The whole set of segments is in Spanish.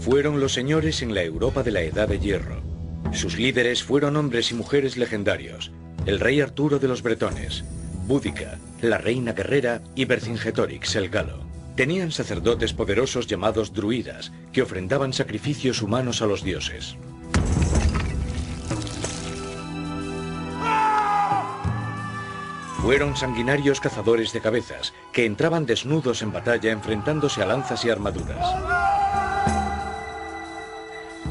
Fueron los señores en la Europa de la Edad de Hierro. Sus líderes fueron hombres y mujeres legendarios. El rey Arturo de los bretones, Búdica, la reina guerrera y Vercingetorix el galo. Tenían sacerdotes poderosos llamados druidas, que ofrendaban sacrificios humanos a los dioses. Fueron sanguinarios cazadores de cabezas, que entraban desnudos en batalla enfrentándose a lanzas y armaduras.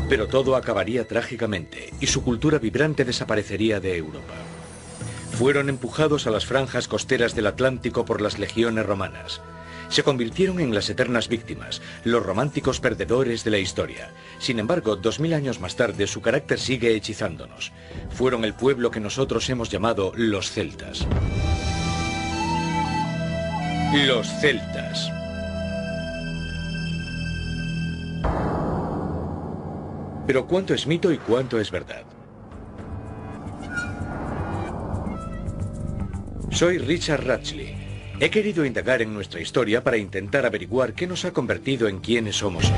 Pero todo acabaría trágicamente, y su cultura vibrante desaparecería de Europa. Fueron empujados a las franjas costeras del Atlántico por las legiones romanas. Se convirtieron en las eternas víctimas, los románticos perdedores de la historia. Sin embargo, 2000 años más tarde, su carácter sigue hechizándonos. Fueron el pueblo que nosotros hemos llamado los celtas. Los celtas. Pero ¿cuánto es mito y cuánto es verdad? Soy Richard Ratchley. He querido indagar en nuestra historia para intentar averiguar qué nos ha convertido en quienes somos hoy.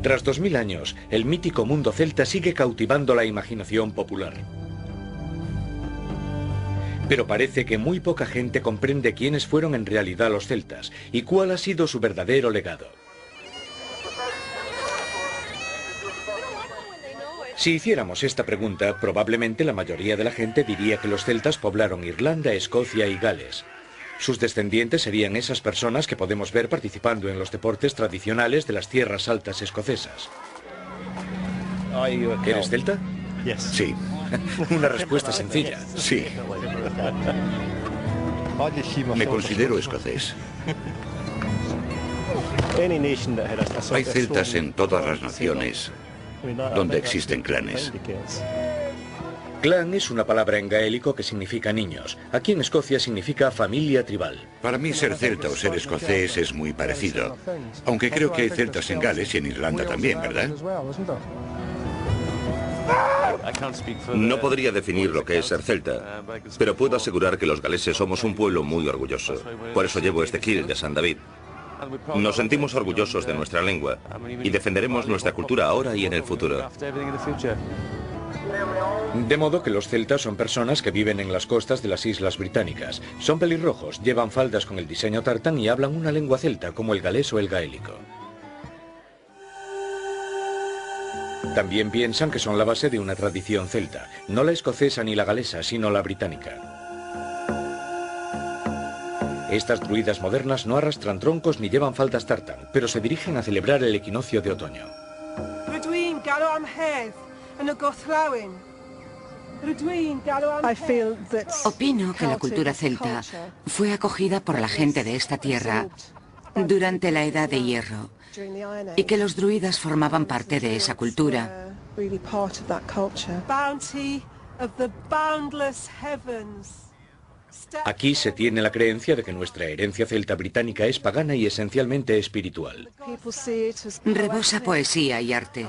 Tras 2000 años, el mítico mundo celta sigue cautivando la imaginación popular. Pero parece que muy poca gente comprende quiénes fueron en realidad los celtas y cuál ha sido su verdadero legado. Si hiciéramos esta pregunta, probablemente la mayoría de la gente diría que los celtas poblaron Irlanda, Escocia y Gales. Sus descendientes serían esas personas que podemos ver participando en los deportes tradicionales de las tierras altas escocesas. ¿Eres celta? Sí. Una respuesta sencilla. Sí. Me considero escocés. Hay celtas en todas las naciones donde existen clanes. Clan es una palabra en gaélico que significa niños. Aquí en Escocia significa familia tribal. Para mí ser celta o ser escocés es muy parecido. Aunque creo que hay celtas en Gales y en Irlanda también, ¿verdad? No podría definir lo que es ser celta, pero puedo asegurar que los galeses somos un pueblo muy orgulloso. Por eso llevo este kilt de San David. Nos sentimos orgullosos de nuestra lengua y defenderemos nuestra cultura ahora y en el futuro. De modo que los celtas son personas que viven en las costas de las islas británicas. Son pelirrojos, llevan faldas con el diseño tartán y hablan una lengua celta como el galés o el gaélico. También piensan que son la base de una tradición celta, no la escocesa ni la galesa, sino la británica. Estas druidas modernas no arrastran troncos ni llevan faldas tartán, pero se dirigen a celebrar el equinoccio de otoño. Opino que la cultura celta fue acogida por la gente de esta tierra durante la Edad de Hierro y que los druidas formaban parte de esa cultura. Aquí se tiene la creencia de que nuestra herencia celta británica es pagana y esencialmente espiritual. Rebosa poesía y arte.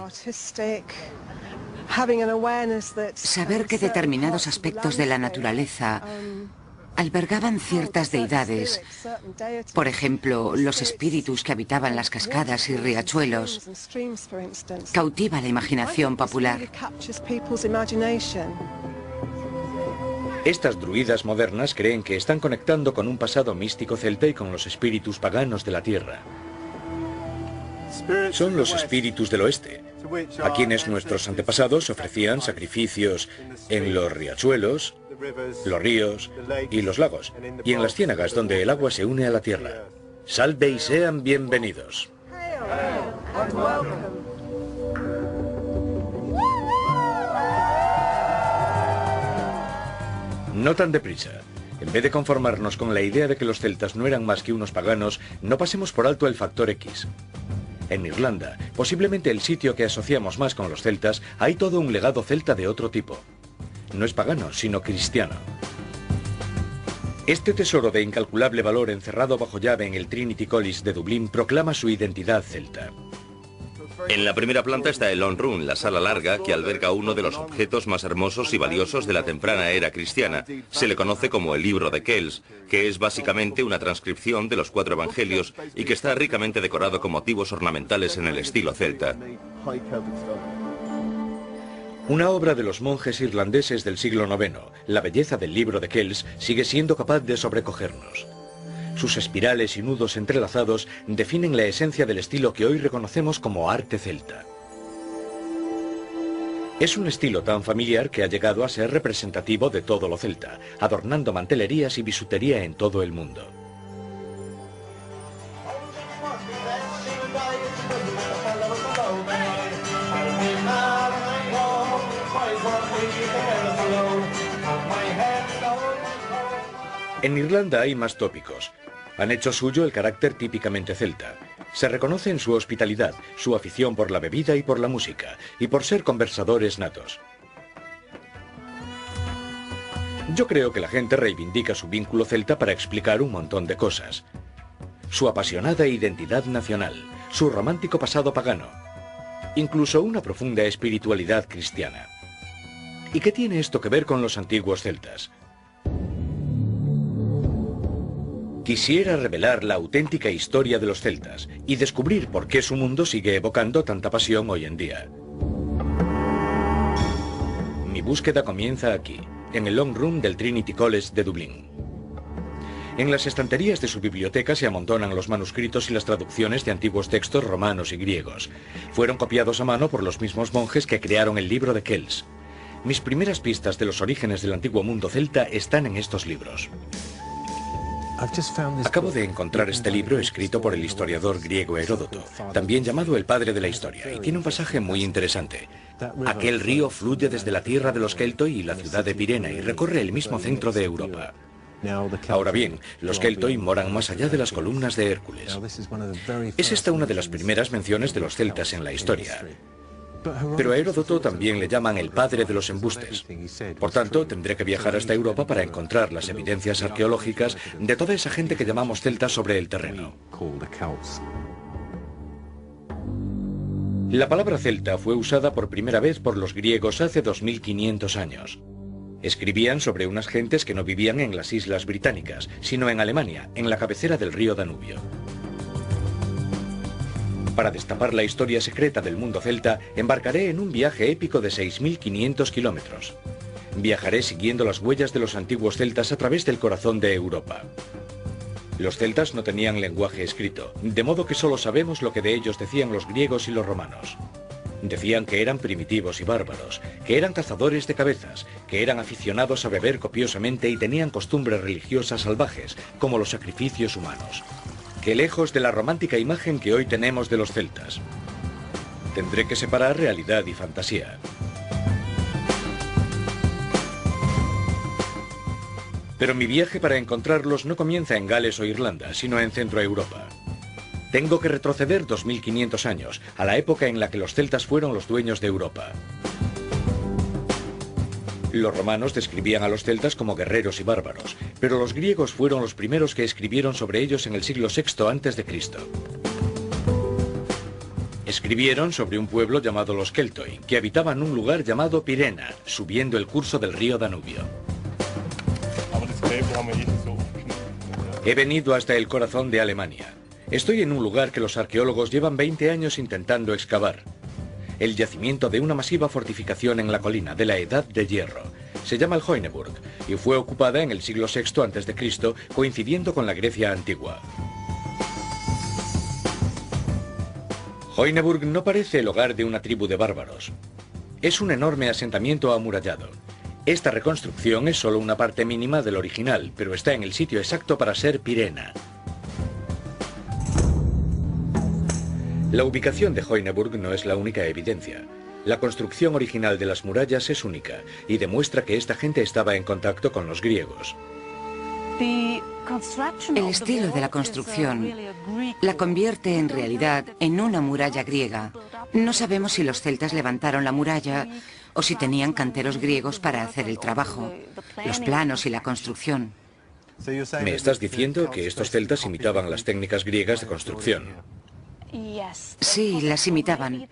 Saber que determinados aspectos de la naturaleza albergaban ciertas deidades, por ejemplo, los espíritus que habitaban las cascadas y riachuelos, cautiva la imaginación popular. Estas druidas modernas creen que están conectando con un pasado místico celta y con los espíritus paganos de la tierra. Son los espíritus del oeste, a quienes nuestros antepasados ofrecían sacrificios en los riachuelos, los ríos y los lagos, y en las ciénagas donde el agua se une a la tierra. Salve y sean bienvenidos. No tan deprisa. En vez de conformarnos con la idea de que los celtas no eran más que unos paganos, no pasemos por alto el factor X. En Irlanda, posiblemente el sitio que asociamos más con los celtas, hay todo un legado celta de otro tipo. No es pagano, sino cristiano. Este tesoro de incalculable valor encerrado bajo llave en el Trinity College de Dublín proclama su identidad celta. En la primera planta está el Long Room, la sala larga que alberga uno de los objetos más hermosos y valiosos de la temprana era cristiana. Se le conoce como el Libro de Kells, que es básicamente una transcripción de los 4 evangelios y que está ricamente decorado con motivos ornamentales en el estilo celta. Una obra de los monjes irlandeses del siglo IX, la belleza del Libro de Kells sigue siendo capaz de sobrecogernos. Sus espirales y nudos entrelazados definen la esencia del estilo que hoy reconocemos como arte celta. Es un estilo tan familiar que ha llegado a ser representativo de todo lo celta, adornando mantelerías y bisutería en todo el mundo. En Irlanda hay más tópicos. Han hecho suyo el carácter típicamente celta. Se reconoce en su hospitalidad, su afición por la bebida y por la música, y por ser conversadores natos. Yo creo que la gente reivindica su vínculo celta para explicar un montón de cosas. Su apasionada identidad nacional, su romántico pasado pagano, incluso una profunda espiritualidad cristiana. ¿Y qué tiene esto que ver con los antiguos celtas? Quisiera revelar la auténtica historia de los celtas y descubrir por qué su mundo sigue evocando tanta pasión hoy en día. Mi búsqueda comienza aquí, en el Long Room del Trinity College de Dublín. En las estanterías de su biblioteca se amontonan los manuscritos y las traducciones de antiguos textos romanos y griegos. Fueron copiados a mano por los mismos monjes que crearon el Libro de Kells. Mis primeras pistas de los orígenes del antiguo mundo celta están en estos libros. Acabo de encontrar este libro escrito por el historiador griego Heródoto, también llamado el padre de la historia, y tiene un pasaje muy interesante. Aquel río fluye desde la tierra de los Keltoi y la ciudad de Pirena y recorre el mismo centro de Europa. Ahora bien, los Keltoi moran más allá de las columnas de Hércules. Es esta una de las primeras menciones de los celtas en la historia. Pero a Heródoto también le llaman el padre de los embustes. Por tanto, tendré que viajar hasta Europa para encontrar las evidencias arqueológicas de toda esa gente que llamamos celtas sobre el terreno. La palabra celta fue usada por primera vez por los griegos hace 2500 años. Escribían sobre unas gentes que no vivían en las islas británicas, sino en Alemania, en la cabecera del río Danubio. Para destapar la historia secreta del mundo celta, embarcaré en un viaje épico de 6.500 kilómetros. Viajaré siguiendo las huellas de los antiguos celtas a través del corazón de Europa. Los celtas no tenían lenguaje escrito, de modo que solo sabemos lo que de ellos decían los griegos y los romanos. Decían que eran primitivos y bárbaros, que eran cazadores de cabezas, que eran aficionados a beber copiosamente y tenían costumbres religiosas salvajes, como los sacrificios humanos. Que lejos de la romántica imagen que hoy tenemos de los celtas. Tendré que separar realidad y fantasía. Pero mi viaje para encontrarlos no comienza en Gales o Irlanda, sino en Centro Europa. Tengo que retroceder 2500 años, a la época en la que los celtas fueron los dueños de Europa. Los romanos describían a los celtas como guerreros y bárbaros, pero los griegos fueron los primeros que escribieron sobre ellos en el siglo VI a.C. Escribieron sobre un pueblo llamado los Keltoi, que habitaban un lugar llamado Pirena, subiendo el curso del río Danubio. He venido hasta el corazón de Alemania. Estoy en un lugar que los arqueólogos llevan 20 años intentando excavar. El yacimiento de una masiva fortificación en la colina de la Edad de Hierro. Se llama el Hoyneburg y fue ocupada en el siglo VI a.C., coincidiendo con la Grecia antigua. Hoyneburg no parece el hogar de una tribu de bárbaros. Es un enorme asentamiento amurallado. Esta reconstrucción es solo una parte mínima del original, pero está en el sitio exacto para ser Pirena. La ubicación de Hoyneburg no es la única evidencia. La construcción original de las murallas es única y demuestra que esta gente estaba en contacto con los griegos. El estilo de la construcción la convierte en realidad en una muralla griega. No sabemos si los celtas levantaron la muralla o si tenían canteros griegos para hacer el trabajo, los planos y la construcción. Me estás diciendo que estos celtas imitaban las técnicas griegas de construcción. Sí, las imitaban.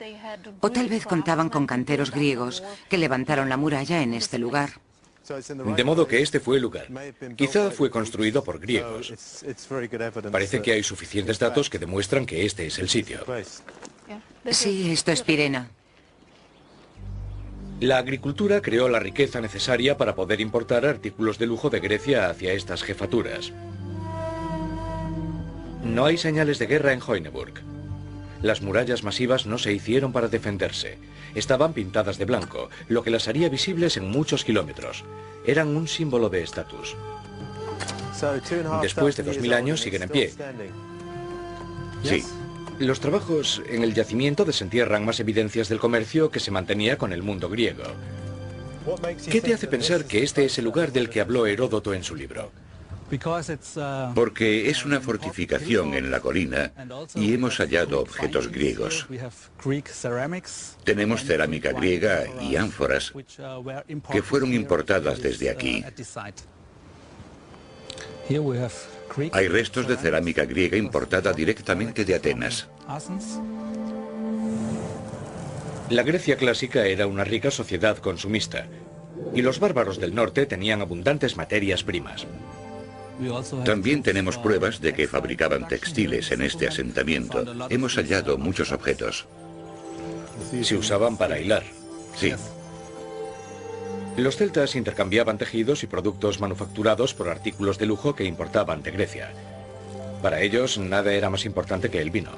O tal vez contaban con canteros griegos que levantaron la muralla en este lugar. De modo que este fue el lugar. Quizá fue construido por griegos. Parece que hay suficientes datos que demuestran que este es el sitio. Sí, esto es Pirena. La agricultura creó la riqueza necesaria para poder importar artículos de lujo de Grecia hacia estas jefaturas. No hay señales de guerra en Hoineburg. Las murallas masivas no se hicieron para defenderse. Estaban pintadas de blanco, lo que las haría visibles en muchos kilómetros. Eran un símbolo de estatus. Después de 2000 años siguen en pie. Sí. Los trabajos en el yacimiento desentierran más evidencias del comercio que se mantenía con el mundo griego. ¿Qué te hace pensar que este es el lugar del que habló Heródoto en su libro? Porque es una fortificación en la colina y hemos hallado objetos griegos. Tenemos cerámica griega y ánforas que fueron importadas desde aquí. Hay restos de cerámica griega importada directamente de Atenas. La Grecia clásica era una rica sociedad consumista, y los bárbaros del norte tenían abundantes materias primas. También tenemos pruebas de que fabricaban textiles en este asentamiento. Hemos hallado muchos objetos. Se usaban para hilar. Sí. Los celtas intercambiaban tejidos y productos manufacturados por artículos de lujo que importaban de Grecia. Para ellos, nada era más importante que el vino.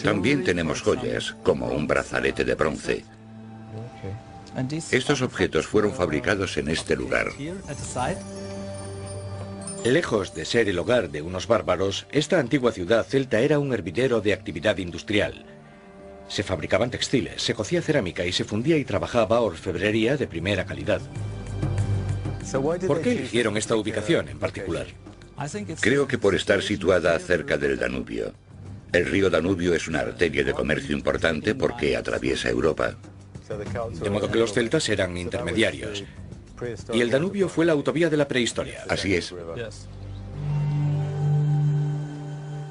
También tenemos joyas, como un brazalete de bronce. Estos objetos fueron fabricados en este lugar. Lejos de ser el hogar de unos bárbaros, esta antigua ciudad celta era un hervidero de actividad industrial. Se fabricaban textiles, se cocía cerámica y se fundía y trabajaba orfebrería de primera calidad. ¿Por qué eligieron esta ubicación en particular? Creo que por estar situada cerca del Danubio. El río Danubio es una arteria de comercio importante porque atraviesa Europa. De modo que los celtas eran intermediarios. Y el Danubio fue la autovía de la prehistoria. Así es.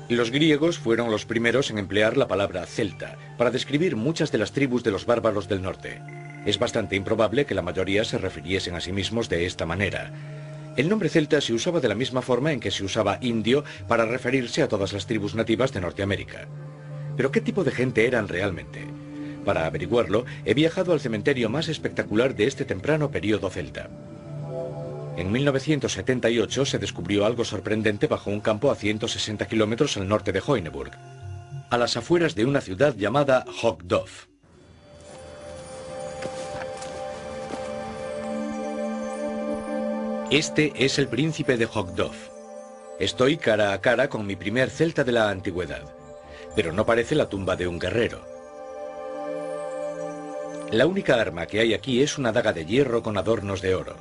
Los griegos fueron los primeros en emplear la palabra celta para describir muchas de las tribus de los bárbaros del norte. Es bastante improbable que la mayoría se refiriesen a sí mismos de esta manera. El nombre celta se usaba de la misma forma en que se usaba indio para referirse a todas las tribus nativas de Norteamérica. Pero ¿qué tipo de gente eran realmente? Para averiguarlo, he viajado al cementerio más espectacular de este temprano período celta. En 1978 se descubrió algo sorprendente bajo un campo a 160 kilómetros al norte de Hoineburg, a las afueras de una ciudad llamada Hogdov. Este es el príncipe de Hogdov. Estoy cara a cara con mi primer celta de la antigüedad, pero no parece la tumba de un guerrero. La única arma que hay aquí es una daga de hierro con adornos de oro.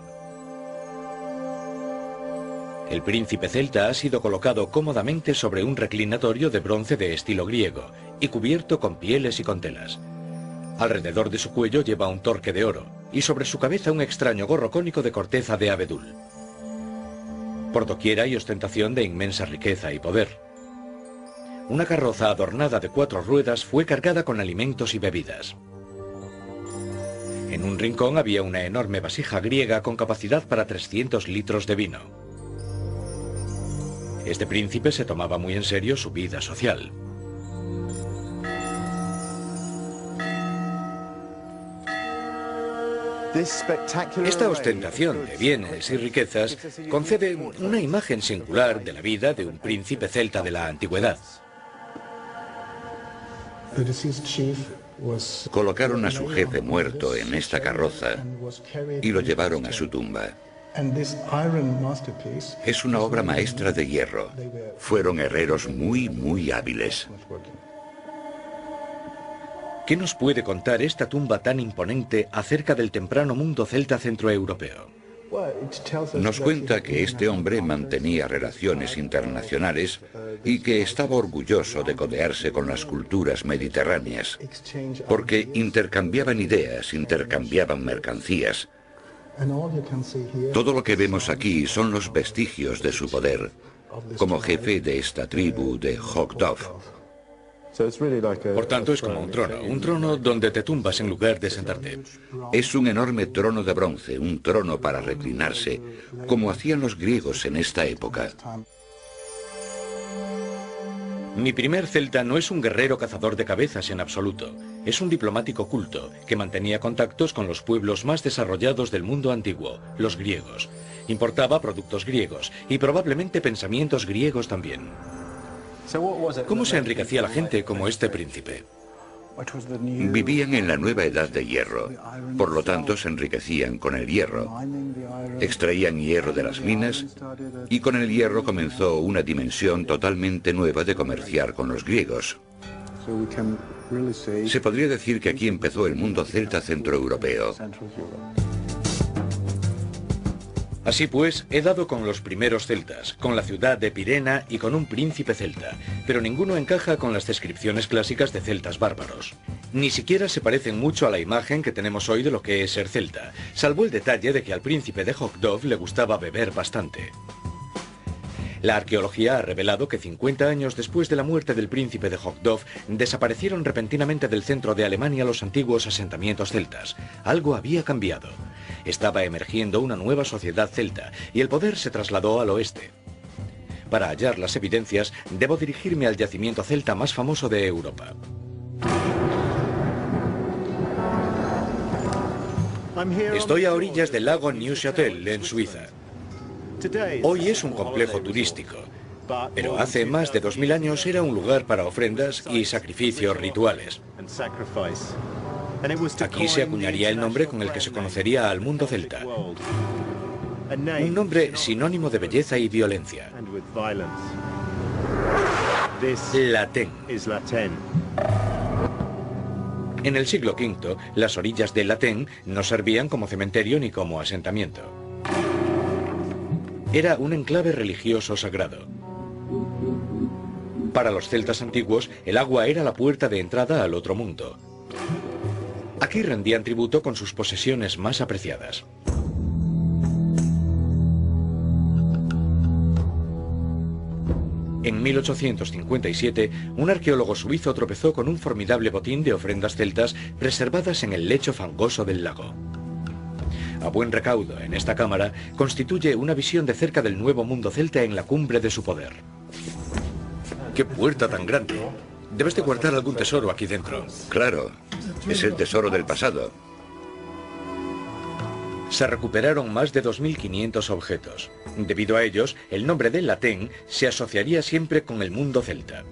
El príncipe celta ha sido colocado cómodamente sobre un reclinatorio de bronce de estilo griego y cubierto con pieles y con telas. Alrededor de su cuello lleva un torque de oro y sobre su cabeza un extraño gorro cónico de corteza de abedul. Por doquier hay ostentación de inmensa riqueza y poder. Una carroza adornada de 4 ruedas fue cargada con alimentos y bebidas. En un rincón había una enorme vasija griega con capacidad para 300 litros de vino. Este príncipe se tomaba muy en serio su vida social. Esta ostentación de bienes y riquezas concede una imagen singular de la vida de un príncipe celta de la antigüedad. Colocaron a su jefe muerto en esta carroza y lo llevaron a su tumba. Es una obra maestra de hierro. Fueron herreros muy hábiles. ¿Qué nos puede contar esta tumba tan imponente acerca del temprano mundo celta centroeuropeo? Nos cuenta que este hombre mantenía relaciones internacionales y que estaba orgulloso de codearse con las culturas mediterráneas, porque intercambiaban ideas, intercambiaban mercancías. Todo lo que vemos aquí son los vestigios de su poder. como jefe de esta tribu de Hogdov. Por tanto, es como un trono donde te tumbas en lugar de sentarte. Es un enorme trono de bronce, un trono para reclinarse, como hacían los griegos en esta época. Mi primer celta no es un guerrero cazador de cabezas en absoluto. Es un diplomático culto que mantenía contactos con los pueblos más desarrollados del mundo antiguo, los griegos. Importaba productos griegos y probablemente pensamientos griegos también. ¿Cómo se enriquecía la gente como este príncipe? Vivían en la nueva edad de hierro, por lo tanto se enriquecían con el hierro. Extraían hierro de las minas y con el hierro comenzó una dimensión totalmente nueva de comerciar con los griegos. Se podría decir que aquí empezó el mundo celta centroeuropeo. Así pues, he dado con los primeros celtas, con la ciudad de Pirena y con un príncipe celta, pero ninguno encaja con las descripciones clásicas de celtas bárbaros. Ni siquiera se parecen mucho a la imagen que tenemos hoy de lo que es ser celta, salvo el detalle de que al príncipe de Hogdov le gustaba beber bastante. La arqueología ha revelado que 50 años después de la muerte del príncipe de Hogdov, desaparecieron repentinamente del centro de Alemania los antiguos asentamientos celtas. Algo había cambiado. Estaba emergiendo una nueva sociedad celta y el poder se trasladó al oeste. Para hallar las evidencias, debo dirigirme al yacimiento celta más famoso de Europa. Estoy a orillas del lago Neuchâtel, en Suiza. Hoy es un complejo turístico, pero hace más de 2000 años era un lugar para ofrendas y sacrificios rituales. Aquí se acuñaría el nombre con el que se conocería al mundo celta. Un nombre sinónimo de belleza y violencia. Latén. En el siglo V, las orillas de Latén no servían como cementerio ni como asentamiento. Era un enclave religioso sagrado. Para los celtas antiguos, el agua era la puerta de entrada al otro mundo. Aquí rendían tributo con sus posesiones más apreciadas. En 1857, un arqueólogo suizo tropezó con un formidable botín de ofrendas celtas preservadas en el lecho fangoso del lago. A buen recaudo en esta cámara constituye una visión de cerca del nuevo mundo celta en la cumbre de su poder. ¡Qué puerta tan grande! Debes de guardar algún tesoro aquí dentro. Claro, es el tesoro del pasado. Se recuperaron más de 2500 objetos. Debido a ellos, el nombre de Latén se asociaría siempre con el mundo celta.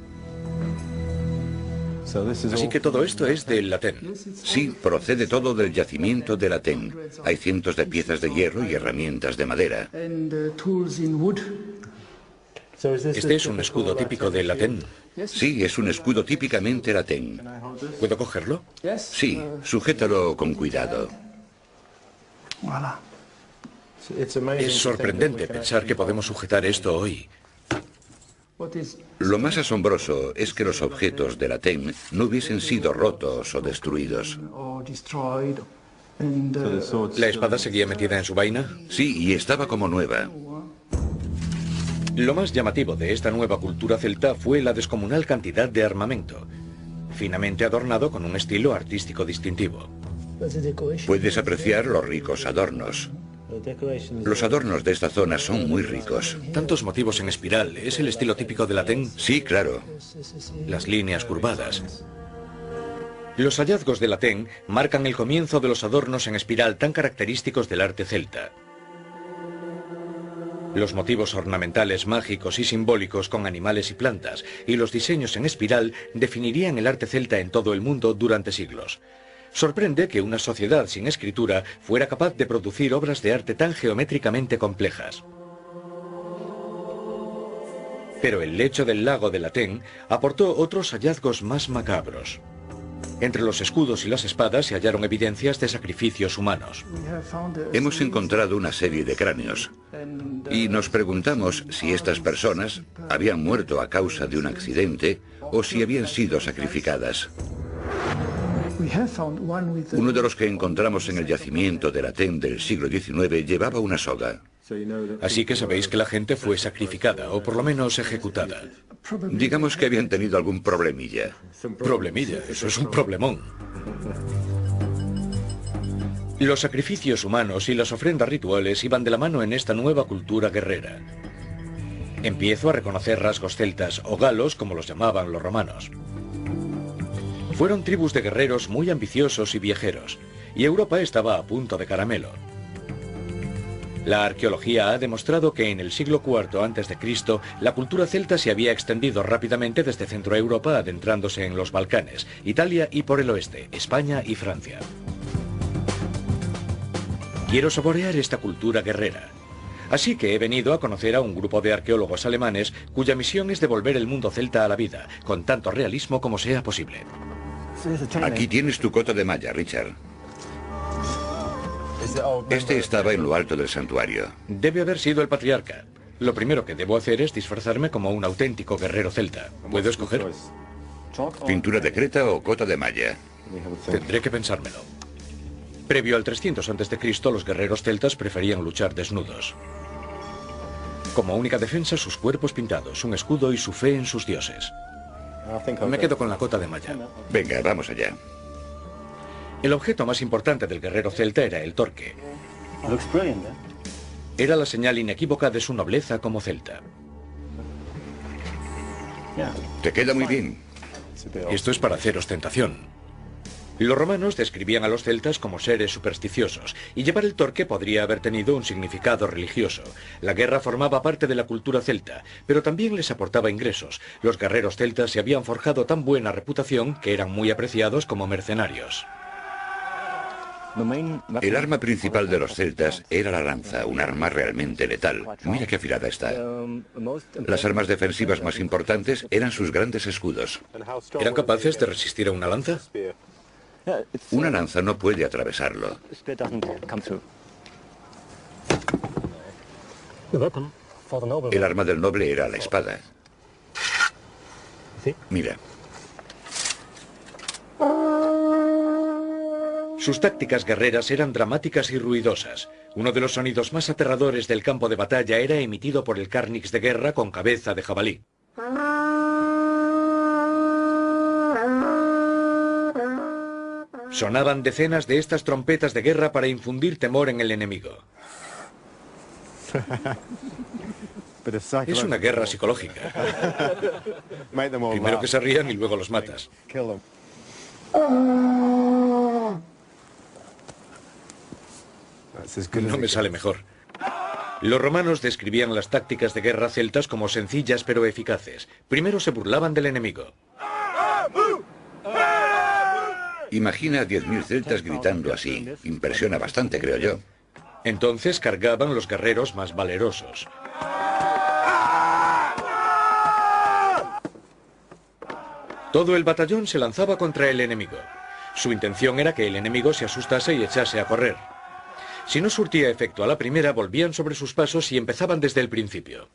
Así que todo esto es del Latén. Sí, procede todo del yacimiento de Latén. Hay cientos de piezas de hierro y herramientas de madera. ¿Este es un escudo típico de Latén? Sí, es un escudo típicamente Latén. ¿Puedo cogerlo? Sí, sujétalo con cuidado. Es sorprendente pensar que podemos sujetar esto hoy. Lo más asombroso es que los objetos de Latén no hubiesen sido rotos o destruidos. ¿La espada seguía metida en su vaina? Sí, y estaba como nueva. Lo más llamativo de esta nueva cultura celta fue la descomunal cantidad de armamento, finamente adornado con un estilo artístico distintivo. Puedes apreciar los ricos adornos. Los adornos de esta zona son muy ricos. Tantos motivos en espiral, ¿es el estilo típico de Latén? Sí, claro. Las líneas curvadas. Los hallazgos de Latén marcan el comienzo de los adornos en espiral tan característicos del arte celta. Los motivos ornamentales mágicos y simbólicos con animales y plantas y los diseños en espiral definirían el arte celta en todo el mundo durante siglos. Sorprende que una sociedad sin escritura fuera capaz de producir obras de arte tan geométricamente complejas. Pero el lecho del lago de Latén aportó otros hallazgos más macabros. Entre los escudos y las espadas se hallaron evidencias de sacrificios humanos. Hemos encontrado una serie de cráneos y nos preguntamos si estas personas habían muerto a causa de un accidente o si habían sido sacrificadas. Uno de los que encontramos en el yacimiento de Latén del siglo XIX llevaba una soga. Así que sabéis que la gente fue sacrificada, o por lo menos ejecutada. Digamos que habían tenido algún problemilla. Problemilla, eso es un problemón. Los sacrificios humanos y las ofrendas rituales iban de la mano en esta nueva cultura guerrera. Empiezo a reconocer rasgos celtas o galos, como los llamaban los romanos. Fueron tribus de guerreros muy ambiciosos y viajeros, y Europa estaba a punto de caramelo. La arqueología ha demostrado que en el siglo IV a.C. la cultura celta se había extendido rápidamente desde Centroeuropa, adentrándose en los Balcanes, Italia y por el oeste, España y Francia. Quiero saborear esta cultura guerrera. Así que he venido a conocer a un grupo de arqueólogos alemanes cuya misión es devolver el mundo celta a la vida, con tanto realismo como sea posible. Aquí tienes tu cota de malla, Richard. Este estaba en lo alto del santuario. Debe haber sido el patriarca. Lo primero que debo hacer es disfrazarme como un auténtico guerrero celta. ¿Puedo escoger? ¿Pintura de creta o cota de malla? Tendré que pensármelo. Previo al 300 a.C., los guerreros celtas preferían luchar desnudos. Como única defensa, sus cuerpos pintados, un escudo y su fe en sus dioses. Me quedo con la cota de malla. Venga, vamos allá. El objeto más importante del guerrero celta era el torque. Era la señal inequívoca de su nobleza como celta. Te queda muy bien. Esto es para hacer ostentación. Los romanos describían a los celtas como seres supersticiosos, y llevar el torque podría haber tenido un significado religioso. La guerra formaba parte de la cultura celta, pero también les aportaba ingresos. Los guerreros celtas se habían forjado tan buena reputación que eran muy apreciados como mercenarios. El arma principal de los celtas era la lanza, un arma realmente letal. Mira qué afilada está. Las armas defensivas más importantes eran sus grandes escudos. ¿Eran capaces de resistir a una lanza? Una lanza no puede atravesarlo. El arma del noble era la espada. Mira. Sus tácticas guerreras eran dramáticas y ruidosas. Uno de los sonidos más aterradores del campo de batalla era emitido por el carnix de guerra con cabeza de jabalí. Sonaban decenas de estas trompetas de guerra para infundir temor en el enemigo. Es una guerra psicológica. Primero que se rían y luego los matas. No me sale mejor. Los romanos describían las tácticas de guerra celtas como sencillas pero eficaces. Primero se burlaban del enemigo. Imagina a 10.000 celtas gritando así. Impresiona bastante, creo yo. Entonces cargaban los guerreros más valerosos. Todo el batallón se lanzaba contra el enemigo. Su intención era que el enemigo se asustase y echase a correr. Si no surtía efecto a la primera, volvían sobre sus pasos y empezaban desde el principio.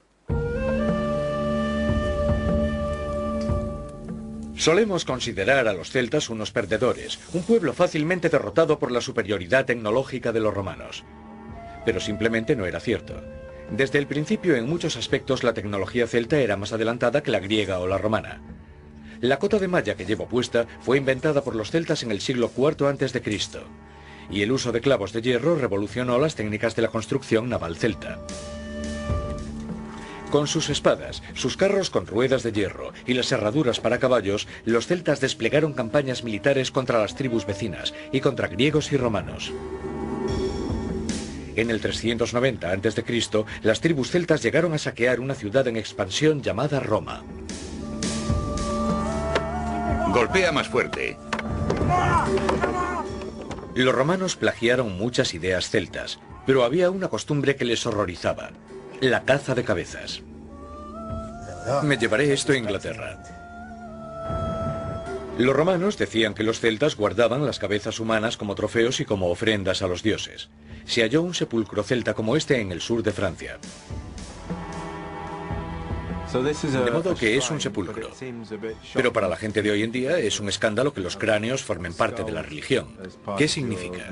Solemos considerar a los celtas unos perdedores, un pueblo fácilmente derrotado por la superioridad tecnológica de los romanos. Pero simplemente no era cierto. Desde el principio, en muchos aspectos, la tecnología celta era más adelantada que la griega o la romana. La cota de malla que llevo puesta fue inventada por los celtas en el siglo IV a.C., y el uso de clavos de hierro revolucionó las técnicas de la construcción naval celta. Con sus espadas, sus carros con ruedas de hierro y las herraduras para caballos, los celtas desplegaron campañas militares contra las tribus vecinas y contra griegos y romanos. En el 390 a.C., las tribus celtas llegaron a saquear una ciudad en expansión llamada Roma. Golpea más fuerte. Los romanos plagiaron muchas ideas celtas, pero había una costumbre que les horrorizaba: la caza de cabezas. Me llevaré esto a Inglaterra. Los romanos decían que los celtas guardaban las cabezas humanas como trofeos y como ofrendas a los dioses. Se halló un sepulcro celta como este en el sur de Francia. De modo que es un sepulcro. Pero para la gente de hoy en día es un escándalo que los cráneos formen parte de la religión. ¿Qué significa?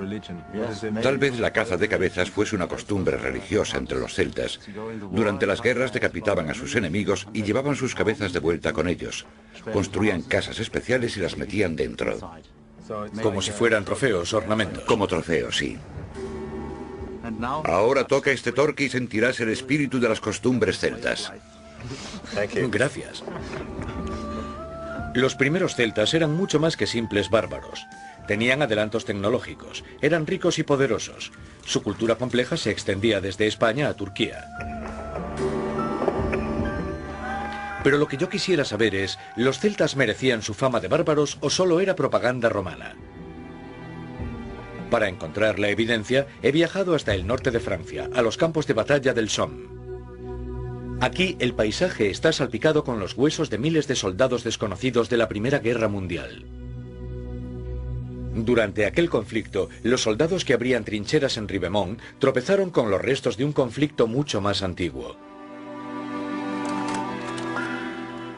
Tal vez la caza de cabezas fuese una costumbre religiosa entre los celtas. Durante las guerras decapitaban a sus enemigos y llevaban sus cabezas de vuelta con ellos. Construían casas especiales y las metían dentro. Como si fueran trofeos, ornamentos. Como trofeos, sí. Ahora toca este torque y sentirás el espíritu de las costumbres celtas. Gracias. Los primeros celtas eran mucho más que simples bárbaros. Tenían adelantos tecnológicos, eran ricos y poderosos. Su cultura compleja se extendía desde España a Turquía. Pero lo que yo quisiera saber es, ¿los celtas merecían su fama de bárbaros o solo era propaganda romana? Para encontrar la evidencia, he viajado hasta el norte de Francia, a los campos de batalla del Somme. Aquí el paisaje está salpicado con los huesos de miles de soldados desconocidos de la Primera Guerra Mundial. Durante aquel conflicto, los soldados que abrían trincheras en Ribemont tropezaron con los restos de un conflicto mucho más antiguo.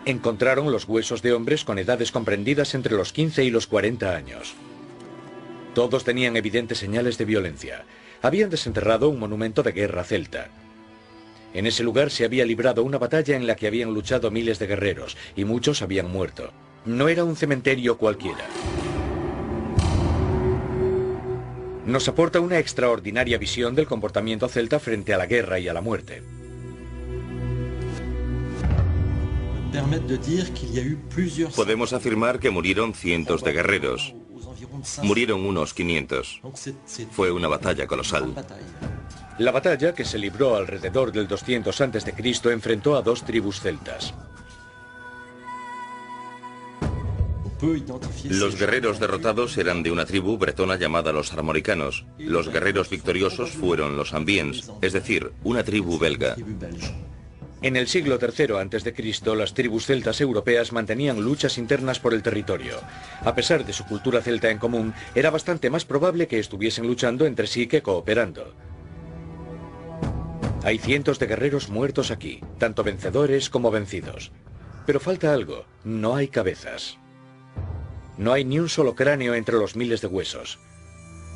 Encontraron los huesos de hombres con edades comprendidas entre los 15 y los 40 años. Todos tenían evidentes señales de violencia. Habían desenterrado un monumento de guerra celta. En ese lugar se había librado una batalla en la que habían luchado miles de guerreros, y muchos habían muerto. No era un cementerio cualquiera. Nos aporta una extraordinaria visión del comportamiento celta frente a la guerra y a la muerte. Podemos afirmar que murieron cientos de guerreros. Murieron unos 500. Fue una batalla colosal. La batalla, que se libró alrededor del 200 a.C., enfrentó a dos tribus celtas. Los guerreros derrotados eran de una tribu bretona llamada los armoricanos. Los guerreros victoriosos fueron los ambiens, es decir, una tribu belga. En el siglo III a.C., las tribus celtas europeas mantenían luchas internas por el territorio. A pesar de su cultura celta en común, era bastante más probable que estuviesen luchando entre sí que cooperando. Hay cientos de guerreros muertos aquí, tanto vencedores como vencidos. Pero falta algo, no hay cabezas. No hay ni un solo cráneo entre los miles de huesos.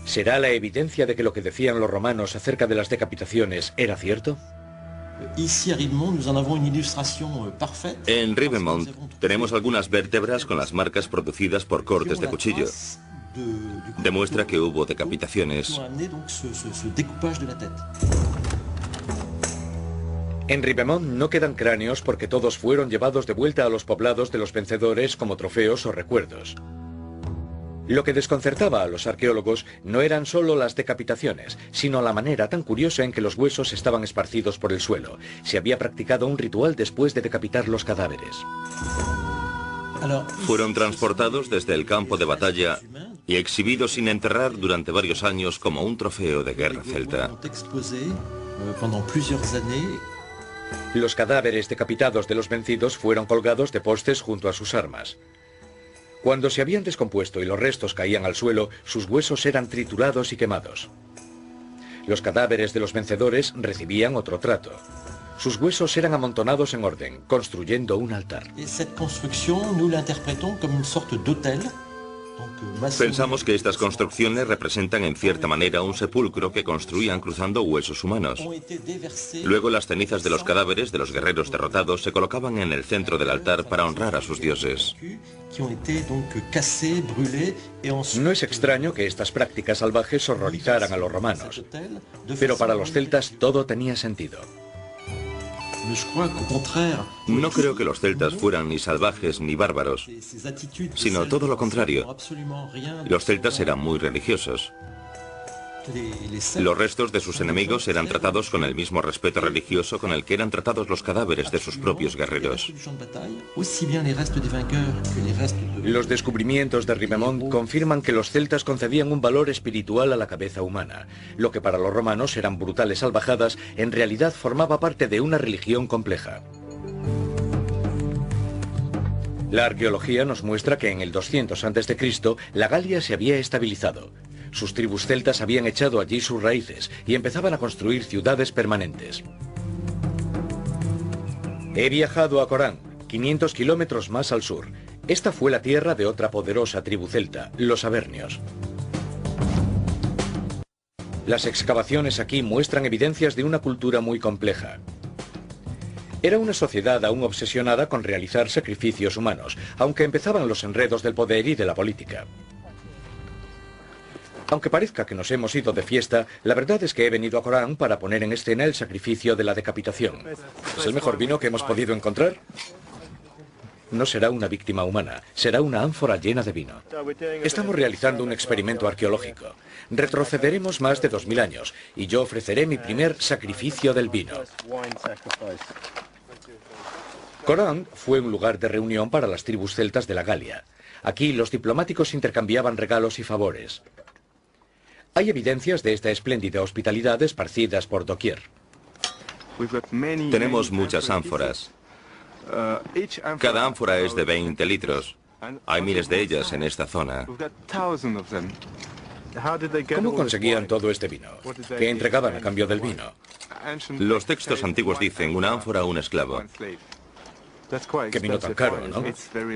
¿Será la evidencia de que lo que decían los romanos acerca de las decapitaciones era cierto? En Ribemont tenemos algunas vértebras con las marcas producidas por cortes de cuchillo. Demuestra que hubo decapitaciones. En Ribemont no quedan cráneos porque todos fueron llevados de vuelta a los poblados de los vencedores como trofeos o recuerdos. Lo que desconcertaba a los arqueólogos no eran solo las decapitaciones, sino la manera tan curiosa en que los huesos estaban esparcidos por el suelo. Se había practicado un ritual después de decapitar los cadáveres. Fueron transportados desde el campo de batalla y exhibidos sin enterrar durante varios años como un trofeo de guerra celta. Los cadáveres decapitados de los vencidos fueron colgados de postes junto a sus armas. Cuando se habían descompuesto y los restos caían al suelo, sus huesos eran triturados y quemados. Los cadáveres de los vencedores recibían otro trato. Sus huesos eran amontonados en orden, construyendo un altar. Pensamos que estas construcciones representan en cierta manera un sepulcro que construían cruzando huesos humanos. Luego las cenizas de los cadáveres de los guerreros derrotados se colocaban en el centro del altar para honrar a sus dioses. No es extraño que estas prácticas salvajes horrorizaran a los romanos, pero para los celtas todo tenía sentido. No creo que los celtas fueran ni salvajes ni bárbaros, sino todo lo contrario. Los celtas eran muy religiosos. Los restos de sus enemigos eran tratados con el mismo respeto religioso con el que eran tratados los cadáveres de sus propios guerreros. Los descubrimientos de Ribemont confirman que los celtas concedían un valor espiritual a la cabeza humana. Lo que para los romanos eran brutales salvajadas, en realidad formaba parte de una religión compleja. La arqueología nos muestra que en el 200 a.C. la Galia se había estabilizado. Sus tribus celtas habían echado allí sus raíces y empezaban a construir ciudades permanentes. He viajado a Corán, 500 kilómetros más al sur. Esta fue la tierra de otra poderosa tribu celta, los avernios. Las excavaciones aquí muestran evidencias de una cultura muy compleja. Era una sociedad aún obsesionada con realizar sacrificios humanos, aunque empezaban los enredos del poder y de la política. Aunque parezca que nos hemos ido de fiesta, la verdad es que he venido a Corán para poner en escena el sacrificio de la decapitación. ¿Es el mejor vino que hemos podido encontrar? No será una víctima humana, será una ánfora llena de vino. Estamos realizando un experimento arqueológico. Retrocederemos más de 2000 años y yo ofreceré mi primer sacrificio del vino. Corán fue un lugar de reunión para las tribus celtas de la Galia. Aquí los diplomáticos intercambiaban regalos y favores. Hay evidencias de esta espléndida hospitalidad esparcidas por doquier. Tenemos muchas ánforas. Cada ánfora es de 20 litros. Hay miles de ellas en esta zona. ¿Cómo conseguían todo este vino? ¿Qué entregaban a cambio del vino? Los textos antiguos dicen una ánfora a un esclavo. Qué vino tan caro, ¿no?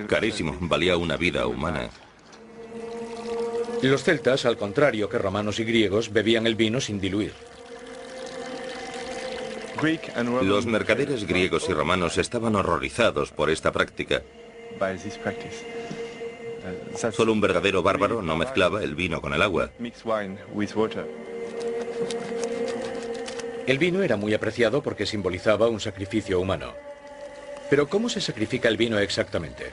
Carísimo, valía una vida humana. Los celtas, al contrario que romanos y griegos, bebían el vino sin diluir. Los mercaderes griegos y romanos estaban horrorizados por esta práctica. Solo un verdadero bárbaro no mezclaba el vino con el agua. El vino era muy apreciado porque simbolizaba un sacrificio humano. Pero ¿cómo se sacrifica el vino exactamente?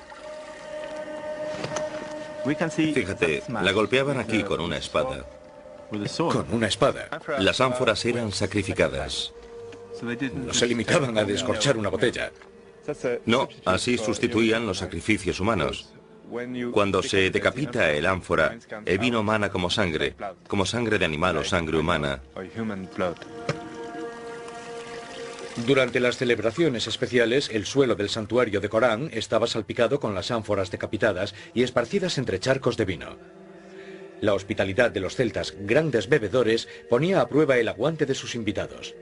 Fíjate, la golpeaban aquí con una espada. Con una espada. Las ánforas eran sacrificadas. No se limitaban a descorchar una botella. No, así sustituían los sacrificios humanos. Cuando se decapita el ánfora, el vino mana como sangre de animal o sangre humana. Durante las celebraciones especiales, el suelo del santuario de Corán estaba salpicado con las ánforas decapitadas y esparcidas entre charcos de vino. La hospitalidad de los celtas, grandes bebedores, ponía a prueba el aguante de sus invitados.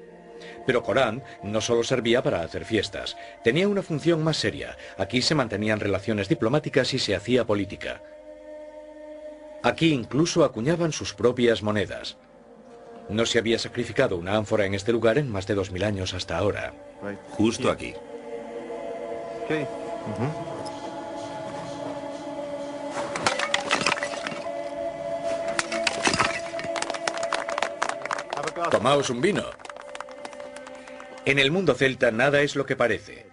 Pero Corán no solo servía para hacer fiestas, tenía una función más seria. Aquí se mantenían relaciones diplomáticas y se hacía política. Aquí incluso acuñaban sus propias monedas. No se había sacrificado una ánfora en este lugar en más de 2000 años hasta ahora. Justo aquí. Tomaos un vino. En el mundo celta nada es lo que parece.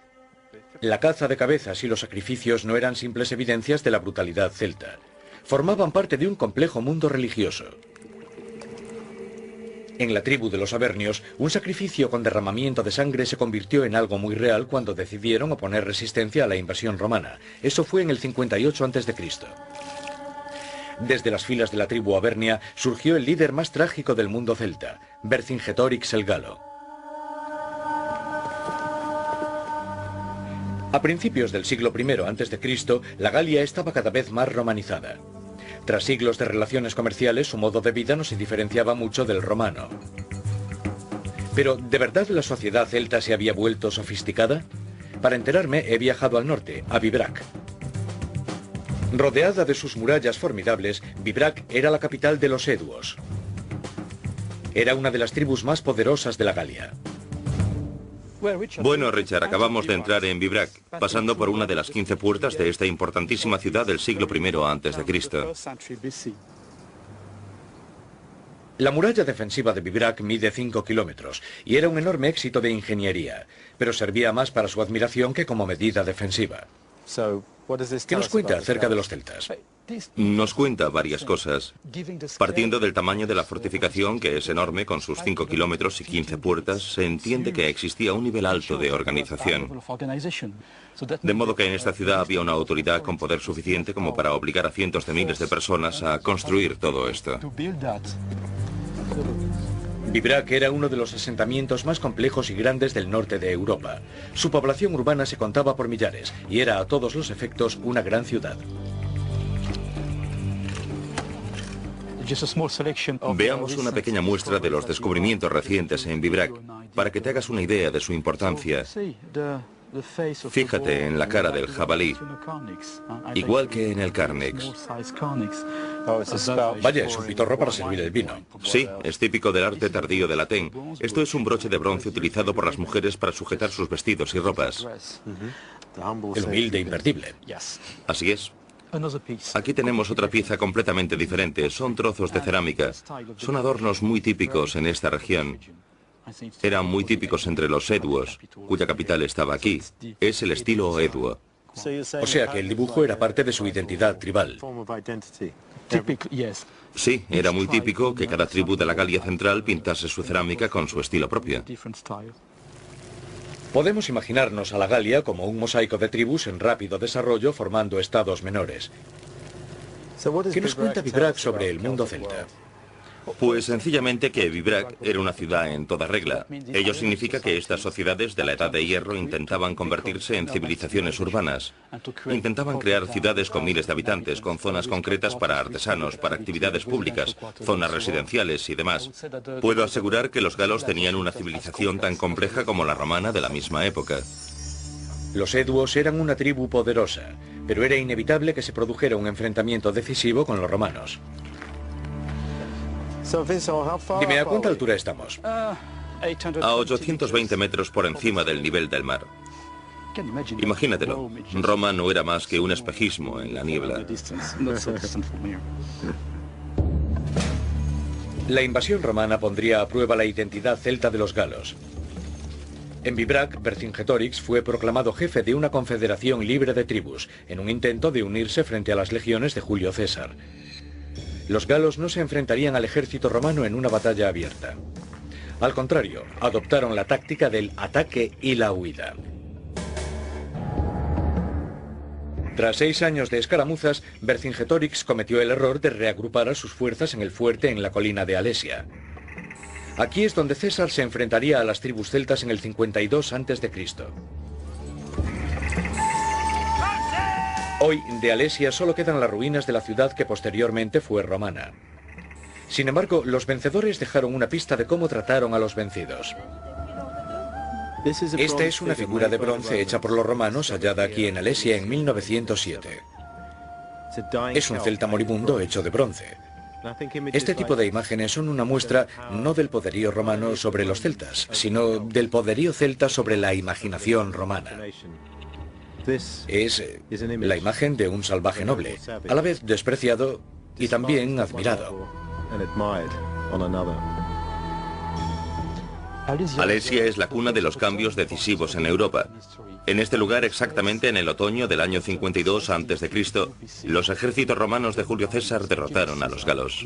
La caza de cabezas y los sacrificios no eran simples evidencias de la brutalidad celta. Formaban parte de un complejo mundo religioso. En la tribu de los avernios, un sacrificio con derramamiento de sangre se convirtió en algo muy real cuando decidieron oponer resistencia a la invasión romana. Eso fue en el 58 a.C. Desde las filas de la tribu avernia surgió el líder más trágico del mundo celta, Vercingetorix el Galo. A principios del siglo I a.C., la Galia estaba cada vez más romanizada. Tras siglos de relaciones comerciales, su modo de vida no se diferenciaba mucho del romano. Pero, ¿de verdad la sociedad celta se había vuelto sofisticada? Para enterarme, he viajado al norte, a Vibrac. Rodeada de sus murallas formidables, Vibrac era la capital de los Eduos. Era una de las tribus más poderosas de la Galia. Bueno, Richard, acabamos de entrar en Vibrac, pasando por una de las 15 puertas de esta importantísima ciudad del siglo I a.C. La muralla defensiva de Vibrac mide 5 kilómetros y era un enorme éxito de ingeniería, pero servía más para su admiración que como medida defensiva. ¿Qué nos cuenta acerca de los celtas? Nos cuenta varias cosas. Partiendo del tamaño de la fortificación, que es enorme, con sus 5 kilómetros y 15 puertas, se entiende que existía un nivel alto de organización. De modo que en esta ciudad había una autoridad con poder suficiente como para obligar a cientos de miles de personas a construir todo esto. Vibrac era uno de los asentamientos más complejos y grandes del norte de Europa. Su población urbana se contaba por millares y era a todos los efectos una gran ciudad. Veamos una pequeña muestra de los descubrimientos recientes en Vibrac, para que te hagas una idea de su importancia. Fíjate en la cara del jabalí, igual que en el Carnix. Vaya, es un pitorro para servir el vino. Sí, es típico del arte tardío de Latén. Esto es un broche de bronce utilizado por las mujeres para sujetar sus vestidos y ropas. El humilde invertible. Así es. Aquí tenemos otra pieza completamente diferente. Son trozos de cerámica. Son adornos muy típicos en esta región. Eran muy típicos entre los eduos, cuya capital estaba aquí. Es el estilo eduo. O sea que el dibujo era parte de su identidad tribal. Sí, era muy típico que cada tribu de la Galia Central pintase su cerámica con su estilo propio. Podemos imaginarnos a la Galia como un mosaico de tribus en rápido desarrollo formando estados menores. ¿Qué nos cuenta Vibrac sobre el mundo celta? Pues sencillamente que Vibrac era una ciudad en toda regla. Ello significa que estas sociedades de la Edad de Hierro intentaban convertirse en civilizaciones urbanas. Intentaban crear ciudades con miles de habitantes, con zonas concretas para artesanos, para actividades públicas, zonas residenciales y demás. Puedo asegurar que los galos tenían una civilización tan compleja como la romana de la misma época. Los eduos eran una tribu poderosa, pero era inevitable que se produjera un enfrentamiento decisivo con los romanos. Dime, ¿a cuánta altura estamos? A 820 metros por encima del nivel del mar. Imagínatelo, Roma no era más que un espejismo en la niebla. La invasión romana pondría a prueba la identidad celta de los galos. En Vibrac, Vercingetorix fue proclamado jefe de una confederación libre de tribus, en un intento de unirse frente a las legiones de Julio César. Los galos no se enfrentarían al ejército romano en una batalla abierta. Al contrario, adoptaron la táctica del ataque y la huida. Tras 6 años de escaramuzas, Vercingetorix cometió el error de reagrupar a sus fuerzas en el fuerte en la colina de Alesia. Aquí es donde César se enfrentaría a las tribus celtas en el 52 a.C. Hoy, de Alesia solo quedan las ruinas de la ciudad que posteriormente fue romana. Sin embargo, los vencedores dejaron una pista de cómo trataron a los vencidos. Esta es una figura de bronce hecha por los romanos hallada aquí en Alesia en 1907. Es un celta moribundo hecho de bronce. Este tipo de imágenes son una muestra no del poderío romano sobre los celtas, sino del poderío celta sobre la imaginación romana. Es la imagen de un salvaje noble, a la vez despreciado y también admirado. Alesia es la cuna de los cambios decisivos en Europa. En este lugar, exactamente en el otoño del año 52 a.C., los ejércitos romanos de Julio César derrotaron a los galos.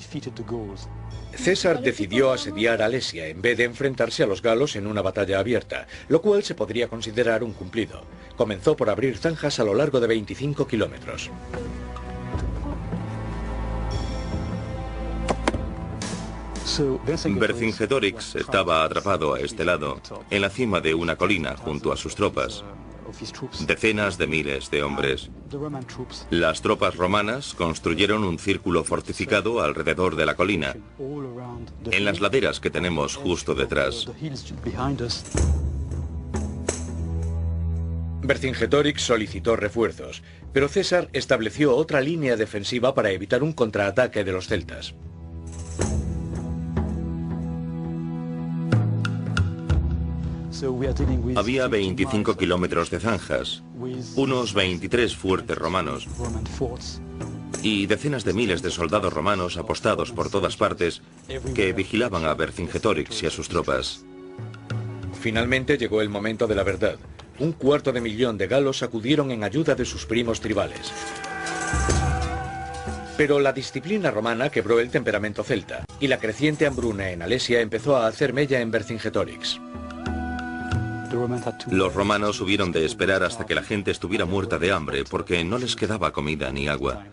César decidió asediar Alesia en vez de enfrentarse a los galos en una batalla abierta, lo cual se podría considerar un cumplido. Comenzó por abrir zanjas a lo largo de 25 kilómetros. Vercingetorix estaba atrapado a este lado, en la cima de una colina junto a sus tropas. Decenas de miles de hombres. Las tropas romanas construyeron un círculo fortificado alrededor de la colina, en las laderas que tenemos justo detrás. Vercingetorix solicitó refuerzos, pero César estableció otra línea defensiva para evitar un contraataque de los celtas. Había 25 kilómetros de zanjas, unos 23 fuertes romanos y decenas de miles de soldados romanos apostados por todas partes que vigilaban a Vercingetorix y a sus tropas. Finalmente llegó el momento de la verdad. 250.000 de galos acudieron en ayuda de sus primos tribales. Pero la disciplina romana quebró el temperamento celta y la creciente hambruna en Alesia empezó a hacer mella en Vercingetorix. Los romanos hubieron de esperar hasta que la gente estuviera muerta de hambre porque no les quedaba comida ni agua.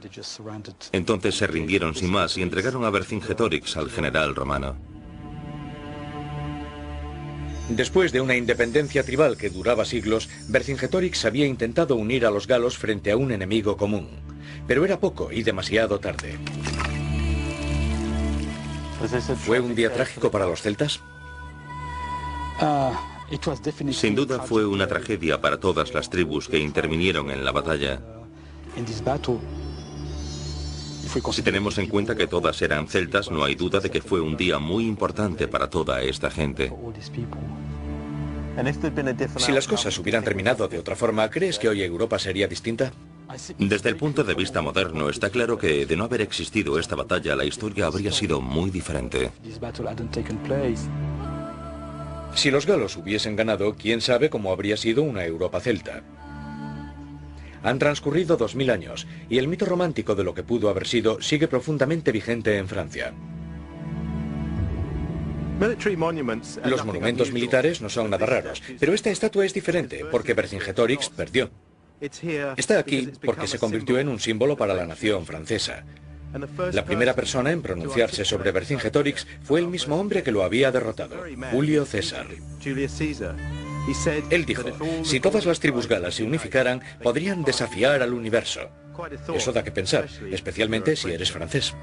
Entonces se rindieron sin más y entregaron a Vercingetorix al general romano. Después de una independencia tribal que duraba siglos, Vercingetorix había intentado unir a los galos frente a un enemigo común. Pero era poco y demasiado tarde. ¿Fue un día trágico para los celtas? Sin duda fue una tragedia para todas las tribus que intervinieron en la batalla. Si tenemos en cuenta que todas eran celtas, no hay duda de que fue un día muy importante para toda esta gente. Si las cosas hubieran terminado de otra forma, ¿crees que hoy Europa sería distinta? Desde el punto de vista moderno, está claro que de no haber existido esta batalla, la historia habría sido muy diferente. Si los galos hubiesen ganado, quién sabe cómo habría sido una Europa celta. Han transcurrido 2000 años y el mito romántico de lo que pudo haber sido sigue profundamente vigente en Francia. Los monumentos militares no son nada raros, pero esta estatua es diferente porque Vercingetorix perdió. Está aquí porque se convirtió en un símbolo para la nación francesa. La primera persona en pronunciarse sobre Vercingetorix fue el mismo hombre que lo había derrotado, Julio César. Él dijo, si todas las tribus galas se unificaran, podrían desafiar al universo. Eso da que pensar, especialmente si eres francés.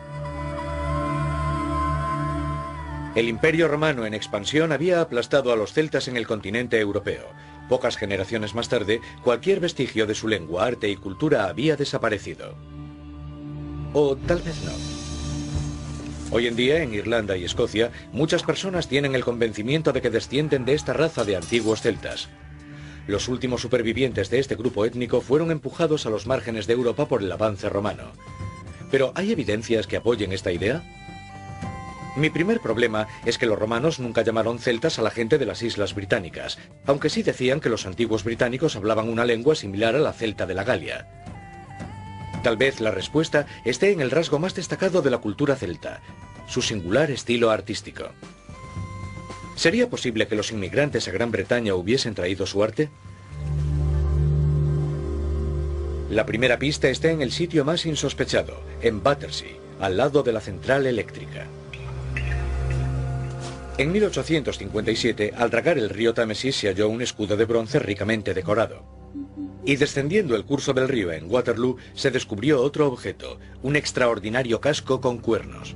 El Imperio Romano en expansión había aplastado a los celtas en el continente europeo. Pocas generaciones más tarde, cualquier vestigio de su lengua, arte y cultura había desaparecido. O tal vez no. Hoy en día, en Irlanda y Escocia, muchas personas tienen el convencimiento de que descienden de esta raza de antiguos celtas. Los últimos supervivientes de este grupo étnico fueron empujados a los márgenes de Europa por el avance romano. Pero ¿hay evidencias que apoyen esta idea? Mi primer problema es que los romanos nunca llamaron celtas a la gente de las Islas Británicas, aunque sí decían que los antiguos británicos hablaban una lengua similar a la celta de la Galia. Tal vez la respuesta esté en el rasgo más destacado de la cultura celta, su singular estilo artístico. ¿Sería posible que los inmigrantes a Gran Bretaña hubiesen traído su arte? La primera pista está en el sitio más insospechado, en Battersea, al lado de la central eléctrica. En 1857, al dragar el río Támesis, se halló un escudo de bronce ricamente decorado. Y descendiendo el curso del río en Waterloo, se descubrió otro objeto, un extraordinario casco con cuernos.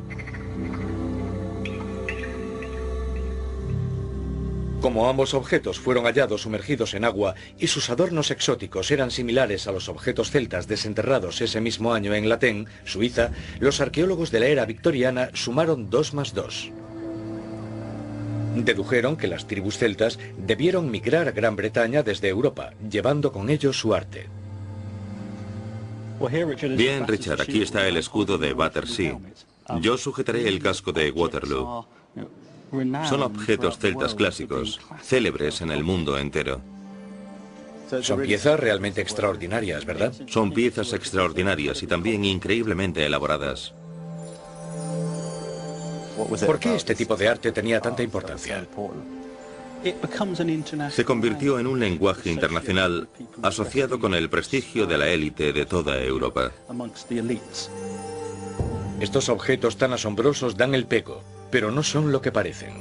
Como ambos objetos fueron hallados sumergidos en agua y sus adornos exóticos eran similares a los objetos celtas desenterrados ese mismo año en Latén, Suiza, los arqueólogos de la era victoriana sumaron 2 más 2. Dedujeron que las tribus celtas debieron migrar a Gran Bretaña desde Europa, llevando con ellos su arte. Bien, Richard, aquí está el escudo de Battersea. Yo sujetaré el casco de Waterloo. Son objetos celtas clásicos, célebres en el mundo entero. Son piezas realmente extraordinarias, ¿verdad? Son piezas extraordinarias y también increíblemente elaboradas. ¿Por qué este tipo de arte tenía tanta importancia? Se convirtió en un lenguaje internacional asociado con el prestigio de la élite de toda Europa. Estos objetos tan asombrosos dan el pego, pero no son lo que parecen.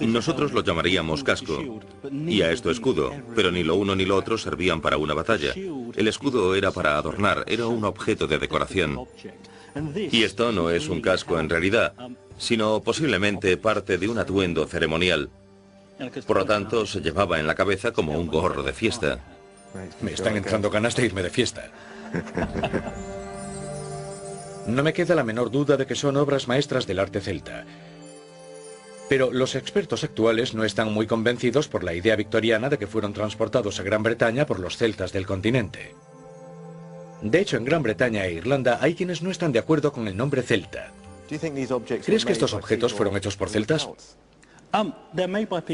Nosotros lo llamaríamos casco, y a esto escudo, pero ni lo uno ni lo otro servían para una batalla. El escudo era para adornar, era un objeto de decoración. Y esto no es un casco en realidad, sino posiblemente parte de un atuendo ceremonial. Por lo tanto, se llevaba en la cabeza como un gorro de fiesta. Me están entrando ganas de irme de fiesta. No me queda la menor duda de que son obras maestras del arte celta. Pero los expertos actuales no están muy convencidos por la idea victoriana de que fueron transportados a Gran Bretaña por los celtas del continente. De hecho, en Gran Bretaña e Irlanda hay quienes no están de acuerdo con el nombre celta. ¿Crees que estos objetos fueron hechos por celtas?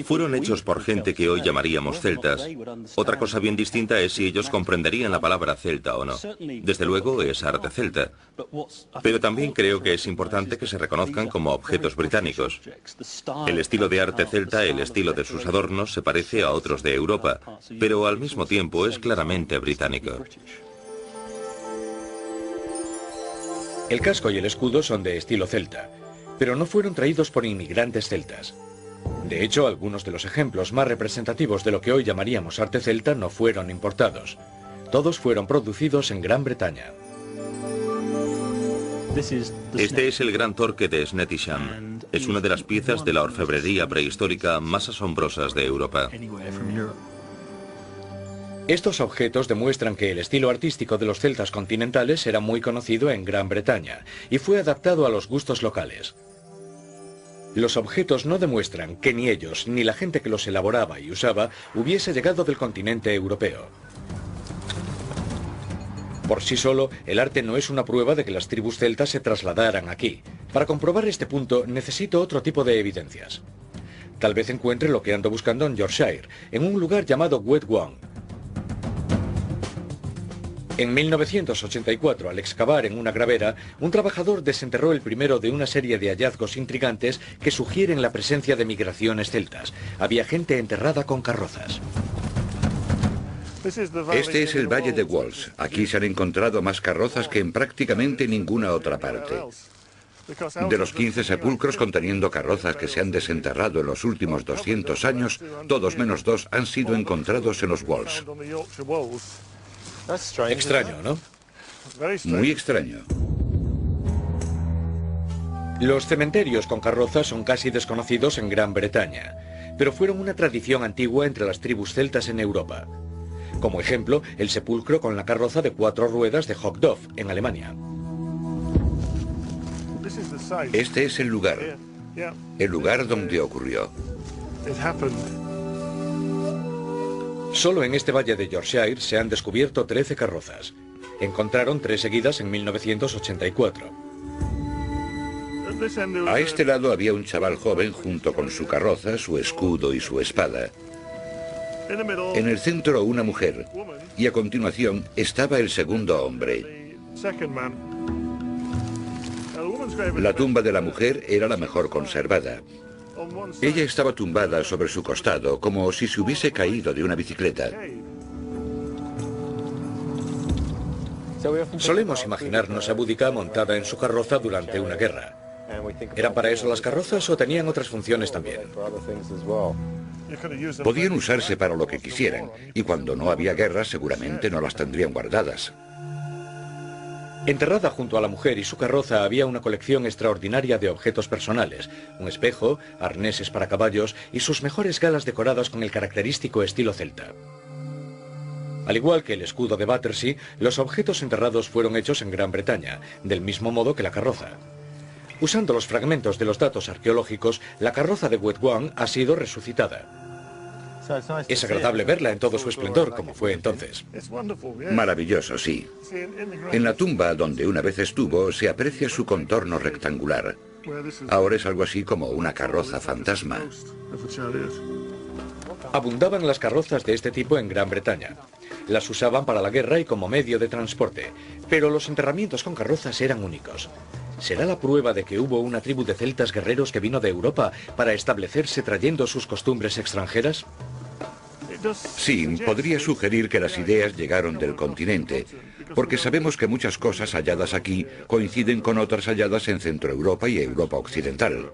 Fueron hechos por gente que hoy llamaríamos celtas. Otra cosa bien distinta es si ellos comprenderían la palabra celta o no. Desde luego es arte celta. Pero también creo que es importante que se reconozcan como objetos británicos. El estilo de arte celta, el estilo de sus adornos, se parece a otros de Europa, pero al mismo tiempo es claramente británico. El casco y el escudo son de estilo celta, pero no fueron traídos por inmigrantes celtas. De hecho, algunos de los ejemplos más representativos de lo que hoy llamaríamos arte celta no fueron importados. Todos fueron producidos en Gran Bretaña. Este es el gran torque de Snettisham. Es una de las piezas de la orfebrería prehistórica más asombrosas de Europa. Estos objetos demuestran que el estilo artístico de los celtas continentales era muy conocido en Gran Bretaña y fue adaptado a los gustos locales. Los objetos no demuestran que ni ellos ni la gente que los elaboraba y usaba hubiese llegado del continente europeo. Por sí solo, el arte no es una prueba de que las tribus celtas se trasladaran aquí. Para comprobar este punto, necesito otro tipo de evidencias. Tal vez encuentre lo que ando buscando en Yorkshire, en un lugar llamado Wetwang. En 1984, al excavar en una gravera, un trabajador desenterró el primero de una serie de hallazgos intrigantes que sugieren la presencia de migraciones celtas. Había gente enterrada con carrozas. Este es el Valle de Walls. Aquí se han encontrado más carrozas que en prácticamente ninguna otra parte. De los 15 sepulcros conteniendo carrozas que se han desenterrado en los últimos 200 años, todos menos 2 han sido encontrados en los Walls. Extraño, ¿no? Muy extraño. Los cementerios con carrozas son casi desconocidos en Gran Bretaña, pero fueron una tradición antigua entre las tribus celtas en Europa. Como ejemplo, el sepulcro con la carroza de 4 ruedas de Hockdorf, en Alemania. Este es el lugar donde ocurrió. Solo en este valle de Yorkshire se han descubierto 13 carrozas. Encontraron 3 seguidas en 1984. A este lado había un chaval joven junto con su carroza, su escudo y su espada. En el centro una mujer, y a continuación estaba el segundo hombre. La tumba de la mujer era la mejor conservada. Ella estaba tumbada sobre su costado, como si se hubiese caído de una bicicleta. Solemos imaginarnos a Boudica montada en su carroza durante una guerra. ¿Eran para eso las carrozas o tenían otras funciones también? Podían usarse para lo que quisieran, y cuando no había guerra seguramente no las tendrían guardadas. Enterrada junto a la mujer y su carroza había una colección extraordinaria de objetos personales, un espejo, arneses para caballos y sus mejores galas decoradas con el característico estilo celta. Al igual que el escudo de Battersea, los objetos enterrados fueron hechos en Gran Bretaña, del mismo modo que la carroza. Usando los fragmentos de los datos arqueológicos, la carroza de Wetwang ha sido resucitada. Es agradable verla en todo su esplendor, como fue entonces. Maravilloso, sí. En la tumba donde una vez estuvo se aprecia su contorno rectangular. Ahora es algo así como una carroza fantasma. Abundaban las carrozas de este tipo en Gran Bretaña. Las usaban para la guerra y como medio de transporte, pero los enterramientos con carrozas eran únicos. ¿Será la prueba de que hubo una tribu de celtas guerreros que vino de Europa para establecerse trayendo sus costumbres extranjeras? Sí, podría sugerir que las ideas llegaron del continente, porque sabemos que muchas cosas halladas aquí coinciden con otras halladas en Centroeuropa y Europa Occidental.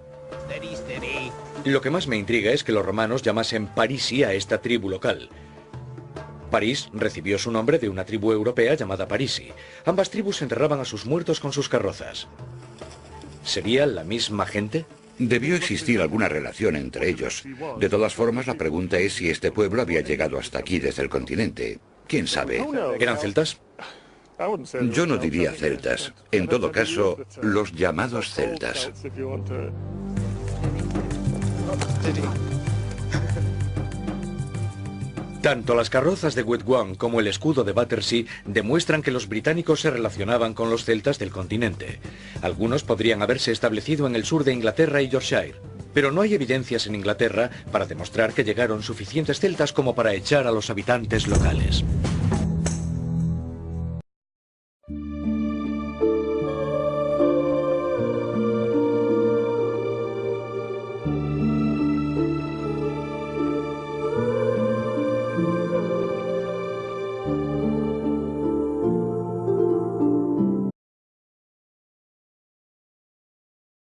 Lo que más me intriga es que los romanos llamasen Parisi a esta tribu local. París recibió su nombre de una tribu europea llamada Parisi. Ambas tribus enterraban a sus muertos con sus carrozas. ¿Sería la misma gente? Debió existir alguna relación entre ellos. De todas formas, la pregunta es si este pueblo había llegado hasta aquí desde el continente. ¿Quién sabe? ¿Eran celtas? Yo no diría celtas. En todo caso, los llamados celtas. Tanto las carrozas de Wetwang como el escudo de Battersea demuestran que los británicos se relacionaban con los celtas del continente. Algunos podrían haberse establecido en el sur de Inglaterra y Yorkshire, pero no hay evidencias en Inglaterra para demostrar que llegaron suficientes celtas como para echar a los habitantes locales.